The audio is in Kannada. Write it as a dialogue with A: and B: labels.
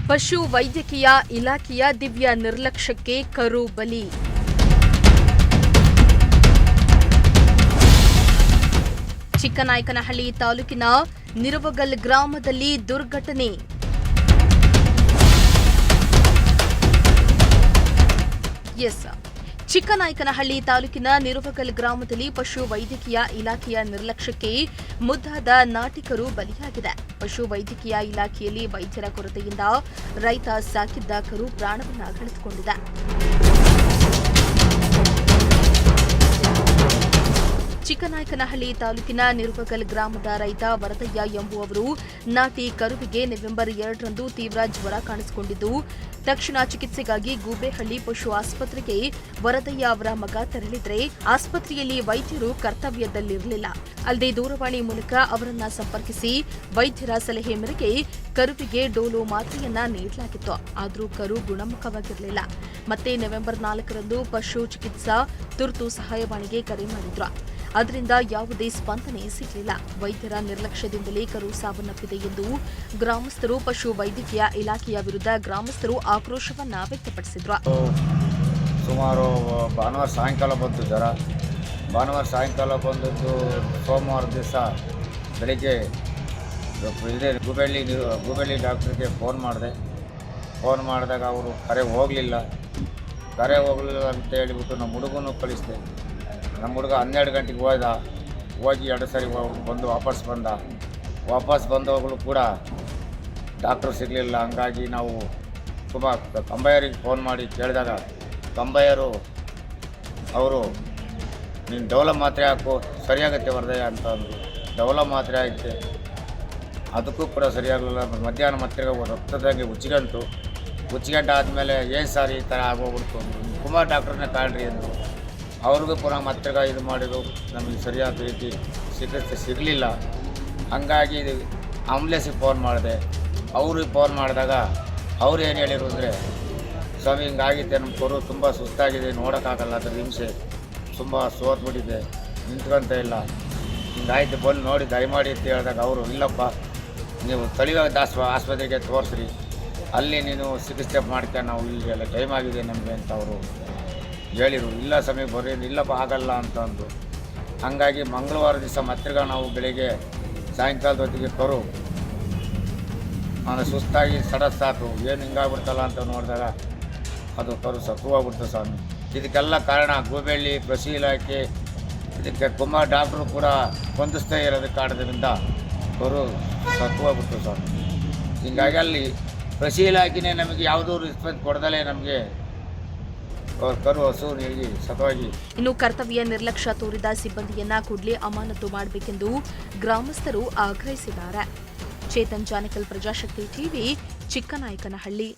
A: ಪಶು ವೈದ್ಯಕೀಯ ಇಲಾಖೆಯ ದಿವ್ಯ ನಿರ್ಲಕ್ಷ್ಯಕ್ಕೆ ಕರು ಬಲಿ. ಚಿಕ್ಕನಾಯಕನಹಳ್ಳಿ ತಾಲೂಕಿನ ನಿರವಗಲ್ ಗ್ರಾಮದಲ್ಲಿ ದುರ್ಘಟನೆ. ಚಿಕ್ಕನಾಯಕನಹಳ್ಳಿ ತಾಲೂಕಿನ ನಿರವಗಲ್ ಗ್ರಾಮದಲ್ಲಿ ಪಶು ವೈದ್ಯಕೀಯ ಇಲಾಖೆಯ ನಿರ್ಲಕ್ಷ್ಯಕ್ಕೆ ಮುದ್ದಾದ ನಾಟಿಕರು ಬಲಿಯಾಗಿದೆ. ಪಶು ವೈದ್ಯಕೀಯ ಇಲಾಖೆಯಲ್ಲಿ ವೈದ್ಯರ ಕೊರತೆಯಿಂದ ರೈತ ಸಾಕಿದ್ದ ಕರು ಪ್ರಾಣವನ್ನು ಕಳೆದುಕೊಂಡಿದೆ. ಚಿಕ್ಕನಾಯಕನಹಳ್ಳಿ ತಾಲೂಕಿನ ನಿರವಗಲ್ ಗ್ರಾಮದ ರೈತ ವರದಯ್ಯ ಎಂಬುವವರು ನಾಟಿ ಕರುವಿಗೆ ನವೆಂಬರ್ 2ರಂದು ತೀವ್ರ ಜ್ವರ ಕಾಣಿಸಿಕೊಂಡಿದ್ದು, ತಕ್ಷಣ ಚಿಕಿತ್ಸೆಗಾಗಿ ಗೂಬೆಹಳ್ಳಿ ಪಶು ಆಸ್ಪತ್ರೆಗೆ ವರದಯ್ಯ ಅವರ ಮಗ ತೆರಳಿದ್ರೆ ಆಸ್ಪತ್ರೆಯಲ್ಲಿ ವೈದ್ಯರು ಕರ್ತವ್ಯದಲ್ಲಿರಲಿಲ್ಲ. ಅಲ್ಲದೆ ದೂರವಾಣಿ ಮೂಲಕ ಅವರನ್ನ ಸಂಪರ್ಕಿಸಿ ವೈದ್ಯರ ಸಲಹೆ ಮೇರೆಗೆ ಕರುವಿಗೆ ಡೋಲೋ ಮಾತ್ರೆಯನ್ನ ನೀಡಲಾಗಿತ್ತು. ಆದರೂ ಕರು ಗುಣಮುಖವಾಗಿರಲಿಲ್ಲ. ಮತ್ತೆ ನವೆಂಬರ್ 4ರಂದು ಪಶು ಚಿಕಿತ್ಸಾ ತುರ್ತು ಸಹಾಯವಾಣಿಗೆ ಕರೆ ಮಾಡಿದ್ರು. ಅದರಿಂದ ಯಾವುದೇ ಸ್ಪಂದನೆ ಸಿಗಲಿಲ್ಲ. ವೈದ್ಯರ ನಿರ್ಲಕ್ಷ್ಯದಿಂದಲೇ ಕರು ಸಾವನ್ನಪ್ಪಿದೆ ಎಂದು ಗ್ರಾಮಸ್ಥರು ಪಶು ವೈದ್ಯಕೀಯ ಇಲಾಖೆಯ ವಿರುದ್ಧ ಗ್ರಾಮಸ್ಥರು ಆಕ್ರೋಶವನ್ನ ವ್ಯಕ್ತಪಡಿಸಿದ್ರು.
B: ಸುಮಾರು ಭಾನುವಾರ ಸಾಯಂಕಾಲ ಬಂತು ಜ್ವರ. ಭಾನುವಾರ ಸಾಯಂಕಾಲ ಬಂದದ್ದು ಸೋಮವಾರ ದಿವಸ ಬೆಳಿಗ್ಗೆ ಗೂಬೆಳ್ಳಿ ಡಾಕ್ಟ್ರಿಗೆ ಫೋನ್ ಮಾಡಿದಾಗ ಅವರು ಕರೆ ಹೋಗಲಿಲ್ಲ ಅಂತ ಹೇಳಿಬಿಟ್ಟು ನಮ್ಮ ಹುಡುಗನೂ ಕಳಿಸಿದೆ. ನಮ್ಮ ಹುಡುಗ 12 ಗಂಟೆಗೆ ಹೋಗಿ 2 ಸರಿ ಬಂದು ವಾಪಸ್ ಬಂದವಾಗಲೂ ಕೂಡ ಡಾಕ್ಟ್ರು ಸಿಗಲಿಲ್ಲ. ಹಂಗಾಗಿ ನಾವು ತುಂಬ ಕಂಬೈಯರಿಗೆ ಫೋನ್ ಮಾಡಿ ಕೇಳಿದಾಗ ಕಂಬೈಯರು ಅವರು ನೀನು ಡೌಲ ಮಾತ್ರೆ ಹಾಕು ಸರಿಯಾಗುತ್ತೆ ವರದಯ್ಯ ಅಂತ ಅಂದರು. ಡೌಲ ಮಾತ್ರೆ ಆಗುತ್ತೆ, ಅದಕ್ಕೂ ಕೂಡ ಸರಿಯಾಗಲಿಲ್ಲ. ಮಧ್ಯಾಹ್ನ ಮತ್ತೆ ರಕ್ತದಂಗೆ ಉಚ್ಚಿಗಂಟು ಆದಮೇಲೆ ಏನು ಸಾರಿ ಈ ಥರ ಆಗೋಗ್ಬಿಡ್ತು. ಕುಮಾರ್ ಡಾಕ್ಟ್ರನ್ನೇ ಕಾಳ್ರಿ ಅಂದರು. ಅವ್ರಿಗೂ ಪುನಃ ಮತ್ತೆ ಇದು ಮಾಡಿದ್ರು. ನಮಗೆ ಸರಿಯಾದ ರೀತಿ ಚಿಕಿತ್ಸೆ ಸಿಗಲಿಲ್ಲ. ಹಂಗಾಗಿ ಆಂಬುಲೆನ್ಸಿಗೆ ಫೋನ್ ಮಾಡಿದೆ. ಅವ್ರಿಗೆ ಫೋನ್ ಮಾಡಿದಾಗ ಅವ್ರು ಏನು ಹೇಳಿರು ಅಂದರೆ, ಸ್ವಾಮಿ ಹಿಂಗಾಗಿದೆ, ನಮ್ಮ ಕರು ತುಂಬ ಸುಸ್ತಾಗಿದೆ, ನೋಡೋಕ್ಕಾಗಲ್ಲ, ಅದ್ರ ಹಿಂಸೆ ತುಂಬ ಸೋತ್ಬಿಟ್ಟಿದೆ, ನಿಂತ್ಕೊಂತ ಇಲ್ಲ, ಹಿಂಗಾಯ್ತು, ಬಂದು ನೋಡಿ ದಯಮಾಡಿ ಅಂತ ಹೇಳಿದಾಗ ಅವರು ಇಲ್ಲಪ್ಪ ನೀವು ತಳಿವಾಗ ಆಸ್ಪತ್ರೆಗೆ ತೋರಿಸ್ರಿ, ಅಲ್ಲಿ ನೀನು ಚಿಕಿತ್ಸೆ ಮಾಡ್ಕೊಂಡು ನಾವು ಇಲ್ಲೆಲ್ಲ ಟೈಮ್ ಆಗಿದೆ ನಮಗೆ ಅಂತ ಅವರು ಹೇಳಿರು. ಇಲ್ಲ ಸಮಯ ಬರ್ರಿ, ಇಲ್ಲಪ್ಪ ಆಗಲ್ಲ ಅಂತ ಅಂದು. ಹಾಗಾಗಿ ಮಂಗಳವಾರ ದಿವಸ ಮತ್ತೆ ನಾವು ಬೆಳಿಗ್ಗೆ ಸಾಯಂಕಾಲದ ಹೊತ್ತಿಗೆ ಕರು ಸುಸ್ತಾಗಿ ಸಾಕು ಏನು ಹಿಂಗಾಗ್ಬಿಡ್ತಲ್ಲ ಅಂತ ನೋಡಿದಾಗ ಅದು ಕರು ಸತ್ತುವಾಗ್ಬಿಡ್ತು ಸ್ವಾಮಿ. ಇದಕ್ಕೆಲ್ಲ ಕಾರಣ ಗೂಬೆಳ್ಳಿ ಕೃಷಿ ಇಲಾಖೆ, ಇದಕ್ಕೆ ಕುಮಾರ್ ಡಾಕ್ಟ್ರು ಕೂಡ ಹೊಂದಿಸ್ತಾ ಇರೋದಕ್ಕೆ ಕಾರಣದಿಂದ ಕರು ಸತ್ತುವಾಗ್ಬಿಡ್ತು ಸ್ವಾಮಿ. ಹೀಗಾಗಿ ಅಲ್ಲಿ ಕೃಷಿ ಇಲಾಖೆನೇ ನಮಗೆ ಯಾವುದೂ ರಿಸ್ಪಾನ್ಸ್ ಕೊಡದಲೇ ನಮಗೆ ಕರು ಹಸು ನೀಡಿ ಸತವಾಗಿ.
A: ಇನ್ನು ಕರ್ತವ್ಯ ನಿರ್ಲಕ್ಷ್ಯ ತೋರಿದ ಸಿಬ್ಬಂದಿಯನ್ನ ಕೂಡಲೇ ಅಮಾನತು ಮಾಡಬೇಕೆಂದು ಗ್ರಾಮಸ್ಥರು ಆಗ್ರಹಿಸಿದ್ದಾರೆ. ಚೇತನ್ ಜಾನಕಲ್, ಪ್ರಜಾಶಕ್ತಿ ಟಿವಿ, ಚಿಕ್ಕನಾಯಕನಹಳ್ಳಿ.